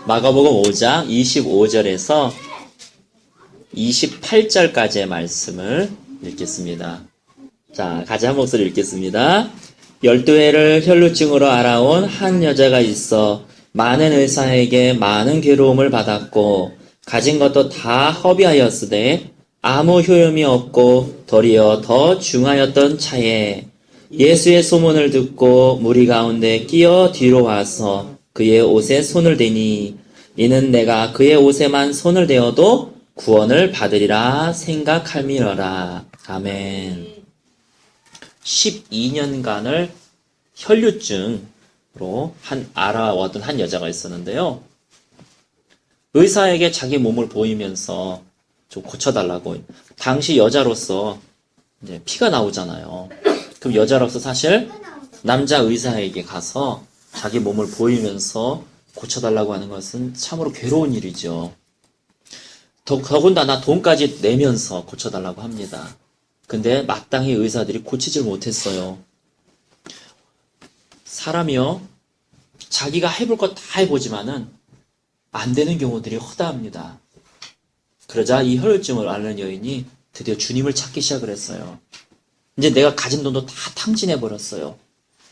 마가복음 5장 25절에서 28절까지의 말씀을 읽겠습니다. 자, 같이 한 목소리 읽겠습니다. 12해를 혈루증으로 알아온 한 여자가 있어 많은 의사에게 많은 괴로움을 받았고 가진 것도 다 허비하였으되 아무 효용이 없고 도리어 더 중하였던 차에 예수의 소문을 듣고 무리 가운데 끼어 뒤로 와서 그의 옷에 손을 대니 이는 내가 그의 옷에만 손을 대어도 구원을 받으리라 생각함이러라. 아멘. 12년간을 혈류증으로 알아왔던 한 여자가 있었는데요. 의사에게 자기 몸을 보이면서 좀 고쳐달라고. 당시 여자로서 이제 피가 나오잖아요. 그럼 여자로서 사실 남자 의사에게 가서 자기 몸을 보이면서 고쳐달라고 하는 것은 참으로 괴로운 일이죠. 더군다나 돈까지 내면서 고쳐달라고 합니다. 근데 마땅히 의사들이 고치질 못했어요. 사람이요, 자기가 해볼 것 다 해보지만은 안 되는 경우들이 허다합니다. 그러자 이 혈류증을 앓는 여인이 드디어 주님을 찾기 시작을 했어요. 이제 내가 가진 돈도 다 탕진해버렸어요.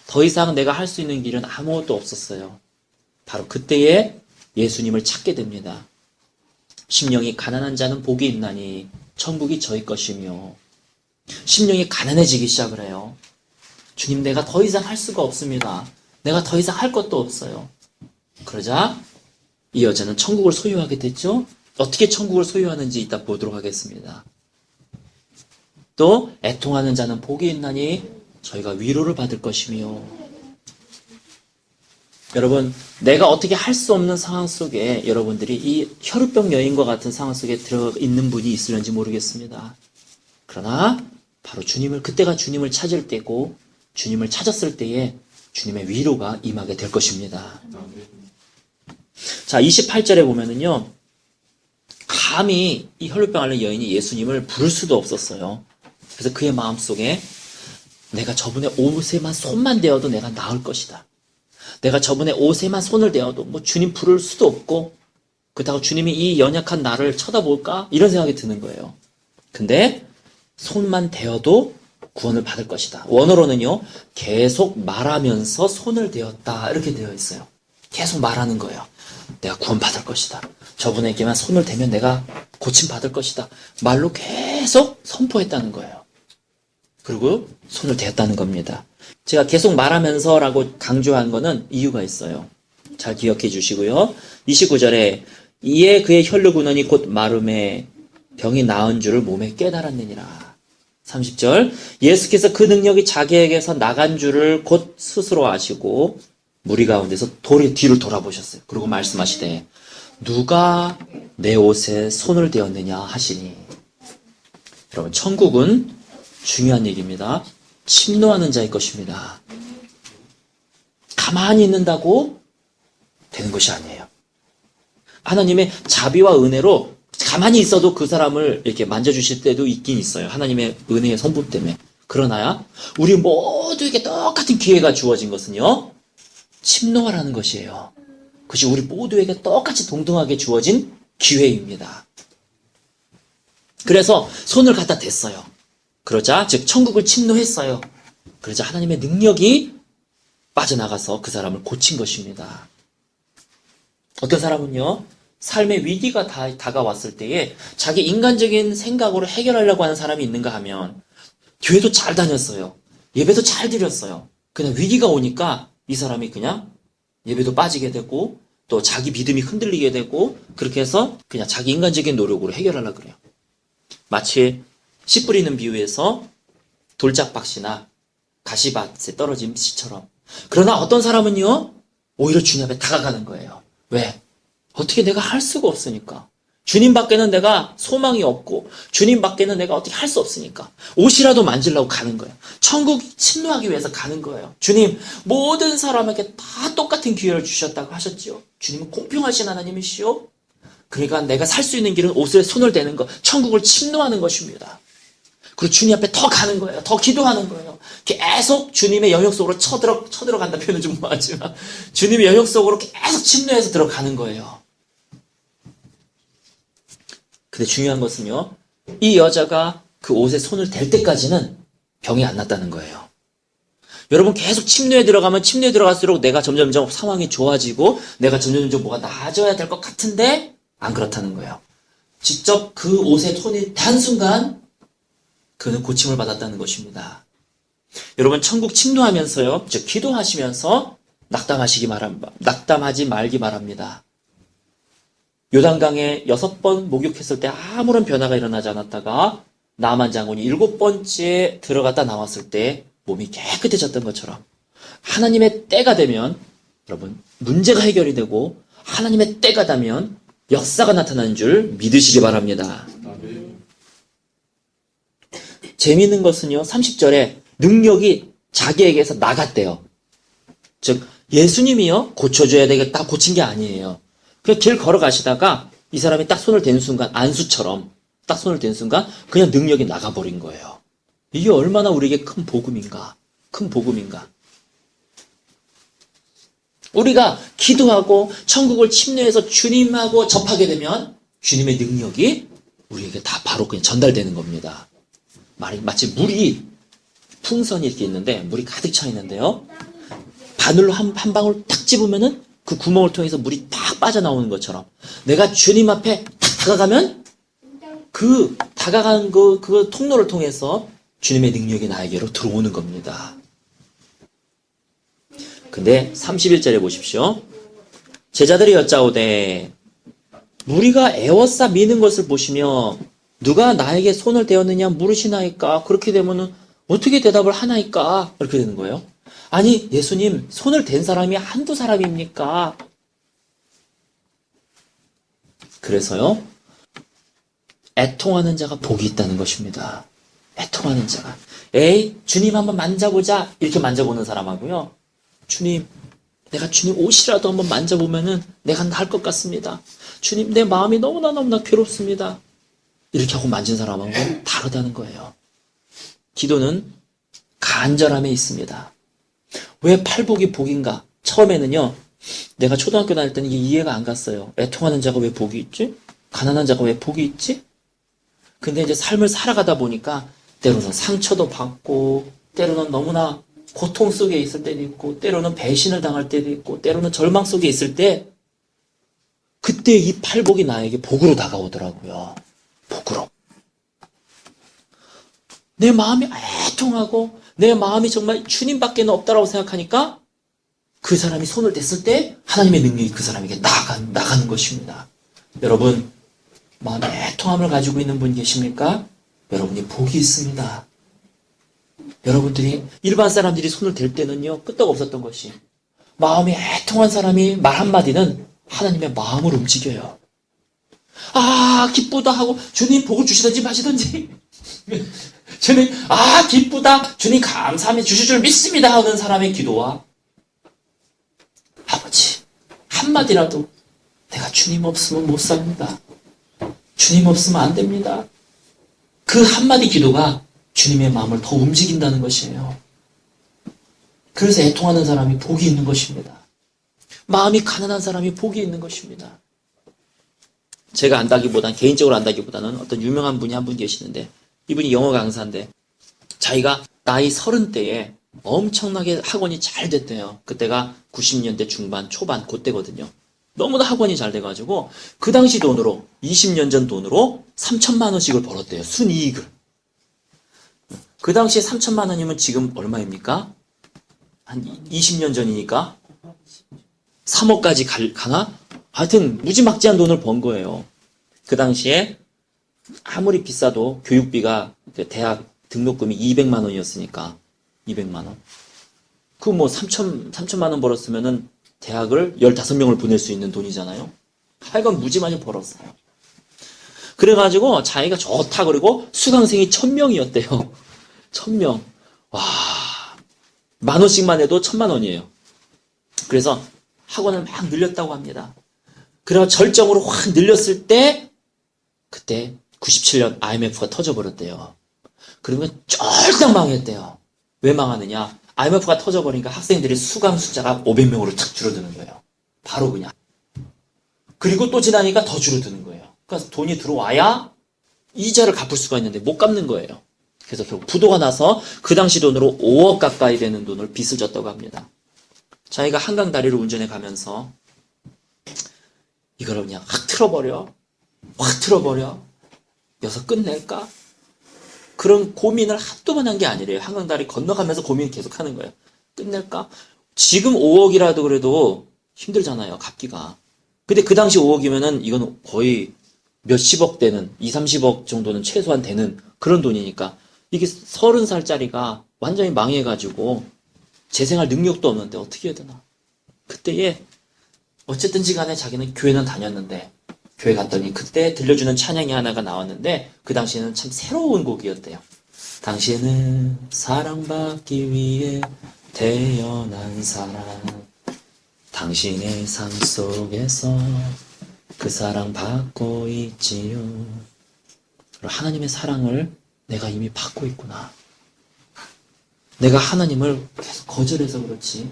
더 이상 내가 할 수 있는 길은 아무것도 없었어요. 바로 그때에 예수님을 찾게 됩니다. 심령이 가난한 자는 복이 있나니 천국이 저희 것이며, 심령이 가난해지기 시작을 해요. 주님, 내가 더 이상 할 수가 없습니다. 내가 더 이상 할 것도 없어요. 그러자 이 여자는 천국을 소유하게 됐죠. 어떻게 천국을 소유하는지 이따 보도록 하겠습니다. 또 애통하는 자는 복이 있나니 저희가 위로를 받을 것이며. 여러분, 내가 어떻게 할 수 없는 상황 속에 여러분들이 이 혈우병 여인과 같은 상황 속에 들어있는 분이 있을는지 모르겠습니다. 그러나 바로 그때가 주님을 찾을 때고, 주님을 찾았을 때에 주님의 위로가 임하게 될 것입니다. 자, 28절에 보면은요, 감히 이 혈루병 앓는 여인이 예수님을 부를 수도 없었어요. 그래서 그의 마음속에 내가 저분의 옷에만 손만 대어도 내가 나을 것이다. 내가 저분의 옷에만 손을 대어도 주님 부를 수도 없고, 그렇다고 주님이 이 연약한 나를 쳐다볼까? 이런 생각이 드는 거예요. 근데 손만 대어도 구원을 받을 것이다. 원어로는요, 계속 말하면서 손을 대었다, 이렇게 되어 있어요. 계속 말하는 거예요. 내가 구원 받을 것이다. 저분에게만 손을 대면 내가 고침 받을 것이다. 말로 계속 선포했다는 거예요. 그리고 손을 대었다는 겁니다. 제가 계속 말하면서라고 강조한 거는 이유가 있어요. 잘 기억해 주시고요. 29절에 이에 그의 혈루 근원이 곧 마름에 병이 나은 줄을 몸에 깨달았느니라. 30절, 예수께서 그 능력이 자기에게서 나간 줄을 곧 스스로 아시고 무리 가운데서 뒤를 돌아보셨어요. 그리고 말씀하시되 누가 내 옷에 손을 대었느냐 하시니. 여러분, 천국은 중요한 얘기입니다. 침노하는 자의 것입니다. 가만히 있는다고 되는 것이 아니에요. 하나님의 자비와 은혜로 가만히 있어도 그 사람을 이렇게 만져주실 때도 있긴 있어요. 하나님의 은혜의 선분 때문에. 그러나 우리 모두에게 똑같은 기회가 주어진 것은요, 침노하라는 것이에요. 그것이 우리 모두에게 똑같이 동등하게 주어진 기회입니다. 그래서 손을 갖다 댔어요. 그러자 즉 천국을 침노했어요. 그러자 하나님의 능력이 빠져나가서 그 사람을 고친 것입니다. 어떤 사람은요, 삶의 위기가 다가왔을 때에 자기 인간적인 생각으로 해결하려고 하는 사람이 있는가 하면 교회도 잘 다녔어요. 예배도 잘 드렸어요. 그냥 위기가 오니까 이 사람이 그냥 예배도 빠지게 되고 또 자기 믿음이 흔들리게 되고, 그렇게 해서 그냥 자기 인간적인 노력으로 해결하려고 그래요. 마치 씨 뿌리는 비유에서 돌짝박씨나 가시밭에 떨어진 씨처럼. 그러나 어떤 사람은요, 오히려 주님 앞에 다가가는 거예요. 왜? 어떻게 내가 할 수가 없으니까. 주님 밖에는 내가 소망이 없고 주님 밖에는 내가 어떻게 할 수 없으니까 옷이라도 만지려고 가는 거예요. 천국 침노하기 위해서 가는 거예요. 주님, 모든 사람에게 다 똑같은 기회를 주셨다고 하셨지요. 주님은 공평하신 하나님이시오. 그러니까 내가 살 수 있는 길은 옷에 손을 대는 것, 천국을 침노하는 것입니다. 그리고 주님 앞에 더 가는 거예요. 더 기도하는 거예요. 계속 주님의 영역 속으로 쳐들어간다 표현은 좀 뭐하지만 주님의 영역 속으로 계속 침노해서 들어가는 거예요. 근데 중요한 것은요, 이 여자가 그 옷에 손을 댈 때까지는 병이 안 났다는 거예요. 여러분 계속 침례에 들어가면 침례에 들어갈수록 내가 점점점 상황이 좋아지고 내가 점점점 뭐가 나아져야 될 것 같은데 안 그렇다는 거예요. 직접 그 옷에 손이 닿은 순간 그는 고침을 받았다는 것입니다. 여러분 천국 침노하면서요, 즉 기도하시면서 낙담하지 말기 바랍니다. 요단강에 6번 목욕했을 때 아무런 변화가 일어나지 않았다가 나만 장군이 7번째 들어갔다 나왔을 때 몸이 깨끗해졌던 것처럼 하나님의 때가 되면 여러분 문제가 해결이 되고 하나님의 때가 되면 역사가 나타나는 줄 믿으시기 바랍니다. 재미있는 것은요, 30절에 능력이 자기에게서 나갔대요. 즉 예수님이요 고쳐줘야 되겠다 고친 게 아니에요. 그냥 길 걸어가시다가 이 사람이 딱 손을 댄 순간, 안수처럼 딱 손을 댄 순간 그냥 능력이 나가버린 거예요. 이게 얼마나 우리에게 큰 복음인가. 큰 복음인가. 우리가 기도하고 천국을 침례해서 주님하고 접하게 되면 주님의 능력이 우리에게 다 바로 그냥 전달되는 겁니다. 마치 물이 풍선이 이렇게 있는데 물이 가득 차 있는데요. 바늘로 한 방울 딱 집으면은 그 구멍을 통해서 물이 딱 빠져나오는 것처럼 내가 주님 앞에 딱 다가가면 그 다가간 그 통로를 통해서 주님의 능력이 나에게로 들어오는 겁니다. 근데 31절에 보십시오. 제자들이 여짜오되 무리가 애워싸 미는 것을 보시며 누가 나에게 손을 대었느냐 물으시나이까. 그렇게 되면은 어떻게 대답을 하나이까? 이렇게 되는 거예요. 아니 예수님 손을 댄 사람이 한두 사람입니까? 그래서요 애통하는 자가 복이 있다는 것입니다. 애통하는 자가 에이 주님 한번 만져보자 이렇게 만져보는 사람하고요, 주님 내가 주님 옷이라도 한번 만져보면은 내가 나을 것 같습니다. 주님 내 마음이 너무나 괴롭습니다. 이렇게 하고 만진 사람하고 다르다는 거예요. 기도는 간절함에 있습니다. 왜 팔복이 복인가? 처음에는요, 내가 초등학교 다닐 때는 이게 이해가 안 갔어요. 애통하는 자가 왜 복이 있지? 가난한 자가 왜 복이 있지? 근데 이제 삶을 살아가다 보니까 때로는 상처도 받고, 때로는 너무나 고통 속에 있을 때도 있고, 때로는 배신을 당할 때도 있고, 때로는 절망 속에 있을 때, 그때 이 팔복이 나에게 복으로 다가오더라고요. 복으로. 내 마음이 애통하고 내 마음이 정말 주님밖에 없다라고 생각하니까 그 사람이 손을 댔을 때 하나님의 능력이 그 사람에게 나가는 것입니다. 여러분 마음에 애통함을 가지고 있는 분 계십니까? 여러분이 복이 있습니다. 여러분들이 일반 사람들이 손을 댈 때는요 끄떡 없었던 것이 마음이 애통한 사람이 말 한마디는 하나님의 마음을 움직여요. 아 기쁘다 하고 주님 복을 주시든지 마시든지 주님 아 기쁘다 주님 감사하며 주실 줄 믿습니다 하는 사람의 기도와 아버지 한마디라도 내가 주님 없으면 못 삽니다. 주님 없으면 안 됩니다. 그 한마디 기도가 주님의 마음을 더 움직인다는 것이에요. 그래서 애통하는 사람이 복이 있는 것입니다. 마음이 가난한 사람이 복이 있는 것입니다. 제가 안다기보다는 개인적으로 안다기보다는 어떤 유명한 분이 한 분 계시는데 이분이 영어 강사인데 자기가 나이 30대에 엄청나게 학원이 잘 됐대요. 그때가 90년대 중반 초반 그때거든요. 너무나 학원이 잘 돼가지고 그 당시 돈으로 20년 전 돈으로 3천만 원씩을 벌었대요. 순이익을. 그 당시에 3천만 원이면 지금 얼마입니까? 한 20년 전이니까 3억까지 가나? 하여튼 무지막지한 돈을 번 거예요. 그 당시에 아무리 비싸도 교육비가 대학 등록금이 200만 원이었으니까 200만 원. 그 뭐 3천만 원 벌었으면은 대학을 15명을 보낼 수 있는 돈이잖아요. 하여간 무지많이 벌었어요. 그래가지고 자기가 좋다 그리고 수강생이 1000명이었대요. 1000명. 와, 10,000원씩만 해도 1000만 원이에요. 그래서 학원을 막 늘렸다고 합니다. 그래서 절정으로 확 늘렸을 때 그때 97년 IMF가 터져버렸대요. 그러면 쫄딱 망했대요. 왜 망하느냐? IMF가 터져버리니까 학생들이 수강 숫자가 500명으로 착 줄어드는 거예요. 바로 그냥. 그리고 또 지나니까 더 줄어드는 거예요. 그러니까 돈이 들어와야 이자를 갚을 수가 있는데 못 갚는 거예요. 그래서 결국 부도가 나서 그 당시 돈으로 5억 가까이 되는 돈을 빚을 졌다고 합니다. 자기가 한강 다리를 운전해 가면서 이걸 그냥 확 틀어버려. 여기서 끝낼까? 그런 고민을 한두 번 한 게 아니래요. 한강 다리 건너가면서 고민을 계속 하는 거예요. 끝낼까? 지금 5억이라도 그래도 힘들잖아요. 갚기가. 근데 그 당시 5억이면은 이건 거의 몇십억 되는, 2, 30억 정도는 최소한 되는 그런 돈이니까 이게 30살짜리가 완전히 망해가지고 재생할 능력도 없는데 어떻게 해야 되나. 그때에 어쨌든지 간에 자기는 교회는 다녔는데 교회 갔더니 그때 들려주는 찬양이 하나가 나왔는데 그 당시에는 참 새로운 곡이었대요. 당신은 사랑받기 위해 태어난 사람, 당신의 삶 속에서 그 사랑 받고 있지요. 하나님의 사랑을 내가 이미 받고 있구나. 내가 하나님을 계속 거절해서 그렇지.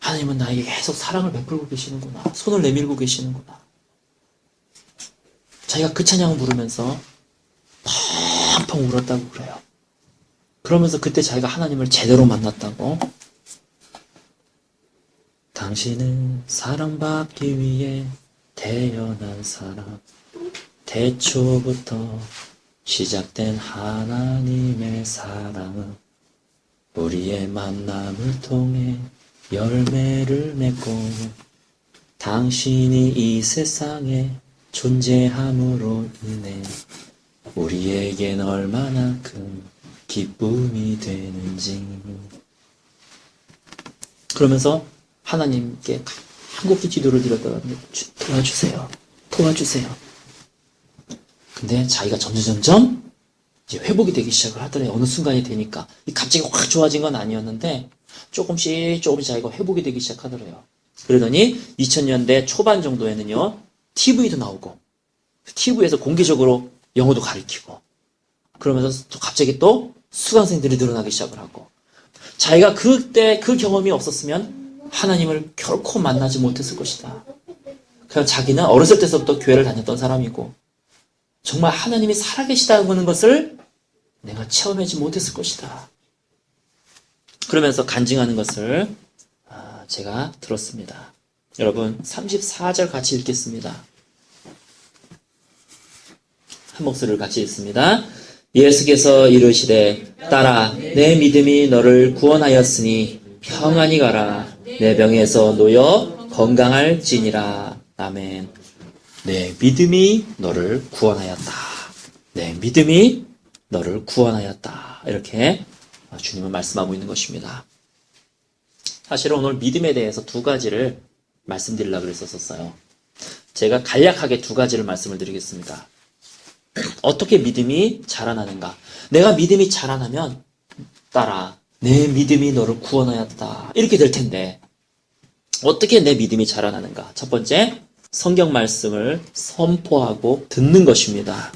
하나님은 나에게 계속 사랑을 베풀고 계시는구나. 손을 내밀고 계시는구나. 자기가 그 찬양을 부르면서 펑펑 울었다고 그래요. 그러면서 그때 자기가 하나님을 제대로 만났다고. 당신은 사랑받기 위해 태어난 사람, 태초부터 시작된 하나님의 사랑은 우리의 만남을 통해 열매를 맺고 당신이 이 세상에 존재함으로 인해 우리에겐 얼마나 큰 기쁨이 되는지. 그러면서 하나님께 한곡기 기도를 드렸다가 도와주세요. 근데 자기가 점점 이제 회복이 되기 시작을 하더래요. 어느 순간이 되니까. 갑자기 확 좋아진 건 아니었는데 조금씩 자기가 회복이 되기 시작하더래요. 그러더니 2000년대 초반 정도에는요, TV도 나오고 TV에서 공개적으로 영어도 가르치고 그러면서 또 갑자기 또 수강생들이 늘어나기 시작을 하고, 자기가 그때 그 경험이 없었으면 하나님을 결코 만나지 못했을 것이다. 그냥 자기는 어렸을 때서부터 교회를 다녔던 사람이고 정말 하나님이 살아계시다는 것을 내가 체험하지 못했을 것이다. 그러면서 간증하는 것을 제가 들었습니다. 여러분 34절 같이 읽겠습니다. 한 목소리를 같이 읽습니다. 예수께서 이르시되 딸아 내 믿음이 너를 구원하였으니 평안히 가라. 내 병에서 놓여 건강할지니라. 아멘. 내 믿음이 너를 구원하였다. 내 믿음이 너를 구원하였다. 이렇게 주님은 말씀하고 있는 것입니다. 사실은 오늘 믿음에 대해서 두 가지를 말씀드리려고 그랬었어요. 제가 간략하게 두 가지를 말씀을 드리겠습니다. 어떻게 믿음이 자라나는가? 내가 믿음이 자라나면 딸아 내 믿음이 너를 구원하였다. 이렇게 될 텐데 어떻게 내 믿음이 자라나는가? 첫 번째, 성경 말씀을 선포하고 듣는 것입니다.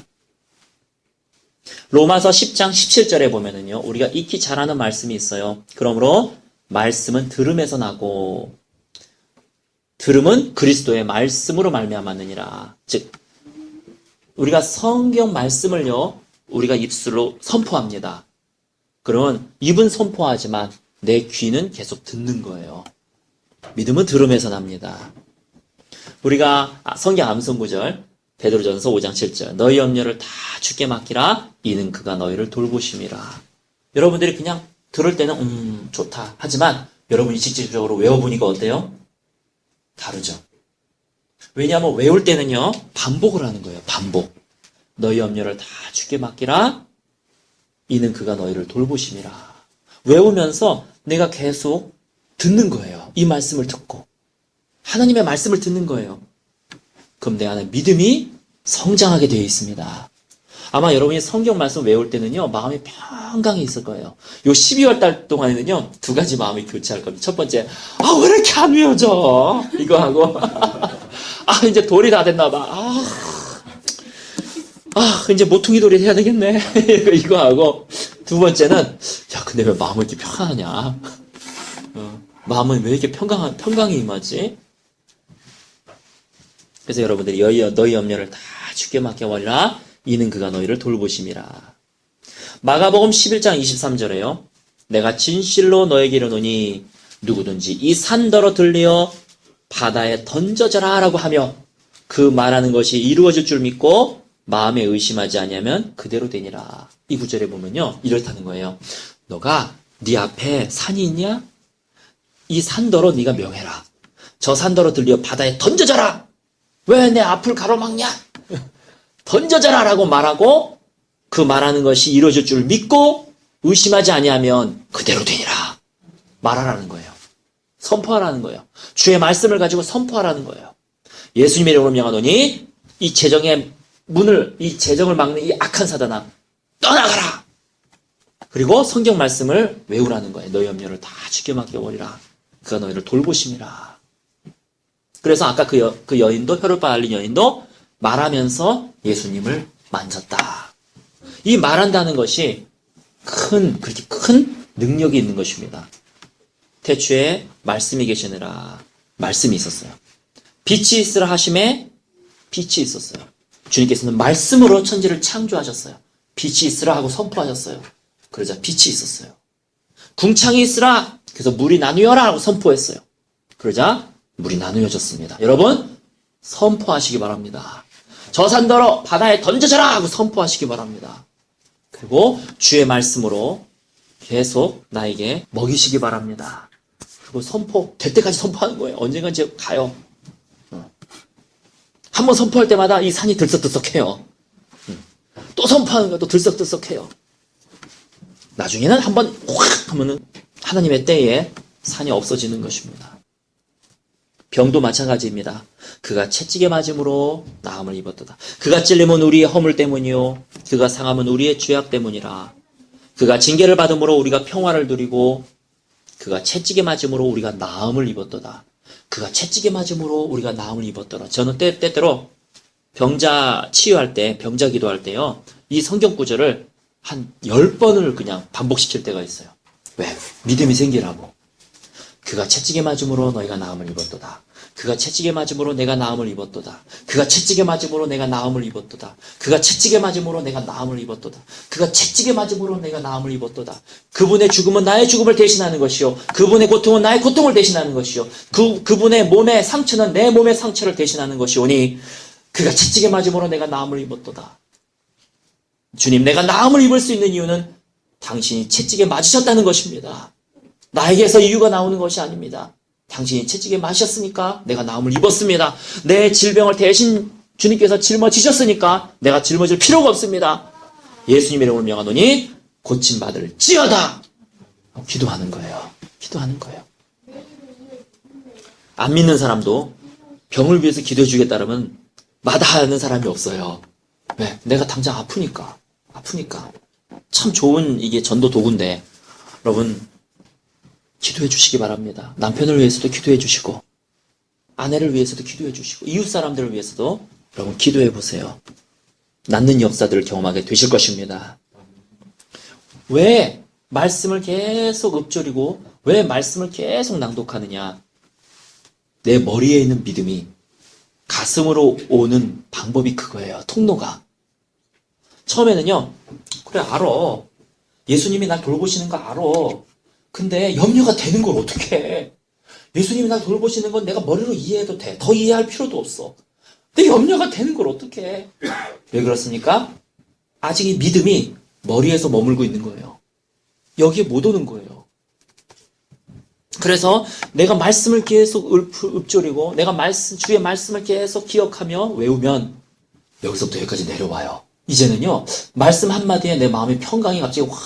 로마서 10장 17절에 보면은요, 우리가 익히 잘 아는 말씀이 있어요. 그러므로 말씀은 들음에서 나고 들음은 그리스도의 말씀으로 말미암았느니라. 즉 우리가 성경 말씀을요, 우리가 입술로 선포합니다. 그러면 입은 선포하지만 내 귀는 계속 듣는 거예요. 믿음은 들음에서 납니다. 우리가 성경 암송구절 베드로전서 5장 7절 너희 염려를 다 주께 맡기라 이는 그가 너희를 돌보심이라. 여러분들이 그냥 들을 때는 좋다 하지만 여러분이 직접적으로 외워보니까 어때요? 다르죠. 왜냐하면 외울 때는요 반복을 하는 거예요. 반복. 너희 염려를 다 주께 맡기라 이는 그가 너희를 돌보심이라. 외우면서 내가 계속 듣는 거예요. 이 말씀을 듣고 하나님의 말씀을 듣는 거예요. 그럼 내 안에 믿음이 성장하게 되어 있습니다. 아마 여러분이 성경 말씀 외울 때는요 마음이 평강히 있을 거예요. 요 12월 달 동안에는요 두 가지 마음이 교체할 겁니다. 첫 번째, 왜 이렇게 안 외워져? 이거 하고 이제 돌이 다 됐나 봐. 이제 모퉁이 돌이 해야 되겠네. 이거 하고 두 번째는 야 근데 왜 마음을 이렇게 평안하냐? 마음은 왜 이렇게 평강이 임하지? 그래서 여러분들이 너희 염려를 다 주께 맡겨버리라. 이는 그가 너희를 돌보심이라. 마가복음 11장 23절에요. 내가 진실로 너에게 이르노니 누구든지 이 산더러 들리어 바다에 던져져라 라고 하며 그 말하는 것이 이루어질 줄 믿고 마음에 의심하지 아니하면 그대로 되니라. 이 구절에 보면요, 이렇다는 거예요. 너가 네 앞에 산이 있냐? 이 산더러 네가 명해라. 저 산더러 들리어 바다에 던져져라. 왜 내 앞을 가로막냐? 던져져라 라고 말하고 그 말하는 것이 이루어질 줄 믿고 의심하지 아니하면 그대로 되니라. 말하라는 거예요. 선포하라는 거예요. 주의 말씀을 가지고 선포하라는 거예요. 예수님의 이름으로 명하노니 이 재정의 문을, 이 재정을 막는 이 악한 사단아 떠나가라. 그리고 성경 말씀을 외우라는 거예요. 너희 염려를 다 주께 맡겨버리라. 그가 너희를 돌보심이라. 그래서 아까 그 여인도, 혈루병 앓린 여인도 말하면서 예수님을 만졌다. 이 말한다는 것이 그렇게 큰 능력이 있는 것입니다. 태초에 말씀이 계시느라 말씀이 있었어요. 빛이 있으라 하심에 빛이 있었어요. 주님께서는 말씀으로 천지를 창조하셨어요. 빛이 있으라 하고 선포하셨어요. 그러자 빛이 있었어요. 궁창이 있으라, 그래서 물이 나누어라 하고 선포했어요. 그러자 물이 나누어졌습니다. 여러분, 선포하시기 바랍니다. 저 산더러 바다에 던져져라 하고 선포하시기 바랍니다. 그리고 주의 말씀으로 계속 나에게 먹이시기 바랍니다. 그리고 될 때까지 선포하는 거예요. 언젠가 이제 가요. 한번 선포할 때마다 이 산이 들썩들썩해요. 또 선포하는 거예요. 또 들썩들썩해요. 나중에는 한번 확 하면은 하나님의 때에 산이 없어지는 것입니다. 병도 마찬가지입니다. 그가 채찍에 맞음으로 나음을 입었도다. 그가 찔림은 우리의 허물 때문이요 그가 상함은 우리의 죄악 때문이라. 그가 징계를 받음으로 우리가 평화를 누리고 그가 채찍에 맞음으로 우리가 나음을 입었도다. 그가 채찍에 맞음으로 우리가 나음을 입었더라. 저는 때때로 병자 치유할 때, 병자 기도할 때요, 이 성경 구절을 한 10번을 그냥 반복시킬 때가 있어요. 왜? 믿음이 생기라고. 그가 채찍에 맞음으로 너희가 나음을 입었도다. 그가 채찍에 맞음으로 내가 나음을 입었도다. 그가 채찍에 맞음으로 내가 나음을 입었도다. 그가 채찍에 맞음으로 내가 나음을 입었도다. 그가 채찍에 맞음으로 내가 나음을 입었도다. 그분의 죽음은 나의 죽음을 대신하는 것이요 그분의 고통은 나의 고통을 대신하는 것이요 그분의 몸의 상처는 내 몸의 상처를 대신하는 것이오니 그가 채찍에 맞음으로 내가 나음을 입었도다. 주님, 내가 나음을 입을 수 있는 이유는 당신이 채찍에 맞으셨다는 것입니다. 나에게서 이유가 나오는 것이 아닙니다. 당신이 채찍에 맞으셨으니까 내가 나음을 입었습니다. 내 질병을 대신 주님께서 짊어지셨으니까 내가 짊어질 필요가 없습니다. 예수님의 이름으로 명하노니 고침받을지어다. 기도하는 거예요. 기도하는 거예요. 안 믿는 사람도 병을 위해서 기도해 주겠다면 마다하는 사람이 없어요. 왜? 내가 당장 아프니까. 참 좋은 이게 전도 도구인데 여러분 기도해 주시기 바랍니다. 남편을 위해서도 기도해 주시고 아내를 위해서도 기도해 주시고 이웃 사람들을 위해서도 여러분 기도해 보세요. 낫는 역사들을 경험하게 되실 것입니다. 왜 말씀을 계속 읊조리고 왜 말씀을 계속 낭독하느냐? 내 머리에 있는 믿음이 가슴으로 오는 방법이 그거예요. 통로가. 처음에는요. 그래 알아. 예수님이 날 돌보시는 거 알아. 근데 염려가 되는 걸 어떻게 해? 예수님이 날 돌보시는 건 내가 머리로 이해해도 돼. 더 이해할 필요도 없어. 근데 염려가 되는 걸 어떻게 해? 왜 그렇습니까? 아직 이 믿음이 머리에서 머물고 있는 거예요. 여기에 못 오는 거예요. 그래서 내가 말씀을 계속 읊조리고 내가 주의 말씀을 계속 기억하며 외우면 여기서부터 여기까지 내려와요. 이제는요. 말씀 한마디에 내 마음의 평강이 갑자기 확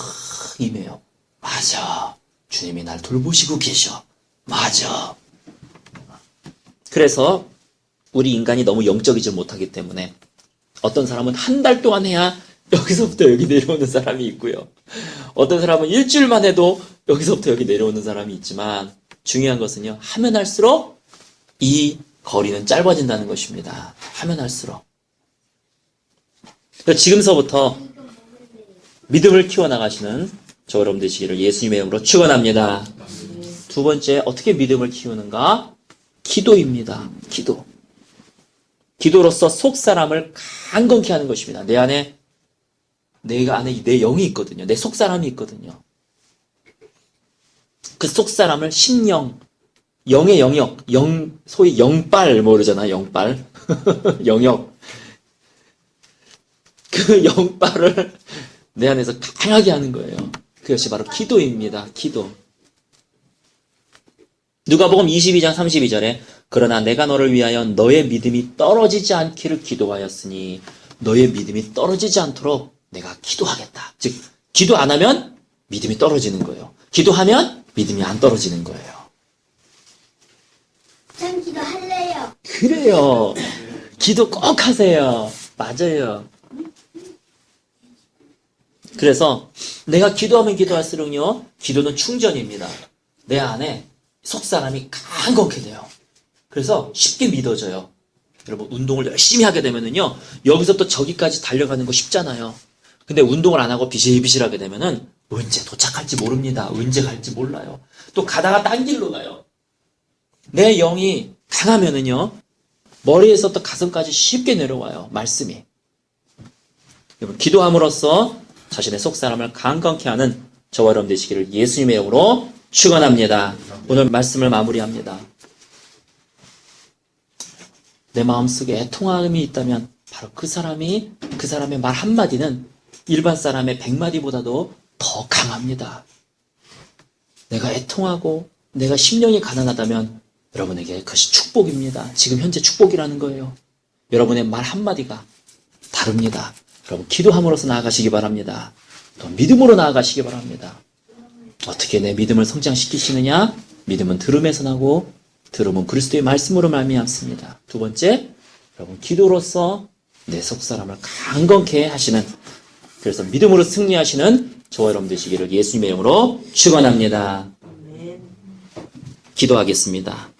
임해요. 맞아. 주님이 날 돌보시고 계셔. 맞아. 그래서 우리 인간이 너무 영적이지 못하기 때문에 어떤 사람은 한 달 동안 해야 여기서부터 여기 내려오는 사람이 있고요. 어떤 사람은 일주일만 해도 여기서부터 여기 내려오는 사람이 있지만 중요한 것은요. 하면 할수록 이 거리는 짧아진다는 것입니다. 하면 할수록. 지금서부터 믿음을 키워나가시는 저 여러분 되시기를 예수님의 이름으로 축원합니다. 두 번째, 어떻게 믿음을 키우는가? 기도입니다. 기도. 기도로서 속 사람을 강건케 하는 것입니다. 내 안에 내 영이 있거든요. 내 속 사람이 있거든요. 그 속 사람을 심령, 영의 영역, 소위 영빨 모르잖아요. 영빨. 영역. 그 영빨을 내 안에서 강하게 하는 거예요. 그것이 바로 기도입니다. 기도. 누가복음 22장 32절에 그러나 내가 너를 위하여 너의 믿음이 떨어지지 않기를 기도하였으니 너의 믿음이 떨어지지 않도록 내가 기도하겠다. 즉 기도 안 하면 믿음이 떨어지는 거예요. 기도하면 믿음이 안 떨어지는 거예요. 전 기도할래요. 그래요. 기도 꼭 하세요. 맞아요. 그래서 내가 기도하면 기도할수록요, 기도는 충전입니다. 내 안에 속사람이 강건케 돼요. 그래서 쉽게 믿어져요. 여러분, 운동을 열심히 하게 되면은요, 여기서부터 저기까지 달려가는 거 쉽잖아요. 근데 운동을 안 하고 비실비실하게 되면은 언제 도착할지 모릅니다. 언제 갈지 몰라요. 또 가다가 딴 길로 가요. 내 영이 강하면은요, 머리에서부터 가슴까지 쉽게 내려와요. 말씀이. 여러분, 기도함으로써 자신의 속사람을 강건케 하는 저와 여러분 되시기를 예수님의 이름으로 축원합니다. 오늘 말씀을 마무리합니다. 내 마음속에 애통함이 있다면 바로 그 사람의 말 한마디는 일반 사람의 100마디보다도 더 강합니다. 내가 애통하고 내가 심령이 가난하다면 여러분에게 그것이 축복입니다. 지금 현재 축복이라는 거예요. 여러분의 말 한마디가 다릅니다. 여러분 기도함으로써 나아가시기 바랍니다. 또 믿음으로 나아가시기 바랍니다. 어떻게 내 믿음을 성장시키시느냐? 믿음은 들음에서 나고 들음은 그리스도의 말씀으로 말미암습니다. 두 번째, 여러분 기도로서 내 속사람을 강건케 하시는, 그래서 믿음으로 승리하시는 저와 여러분 되시기를 예수님의 이름으로 축원합니다. 기도하겠습니다.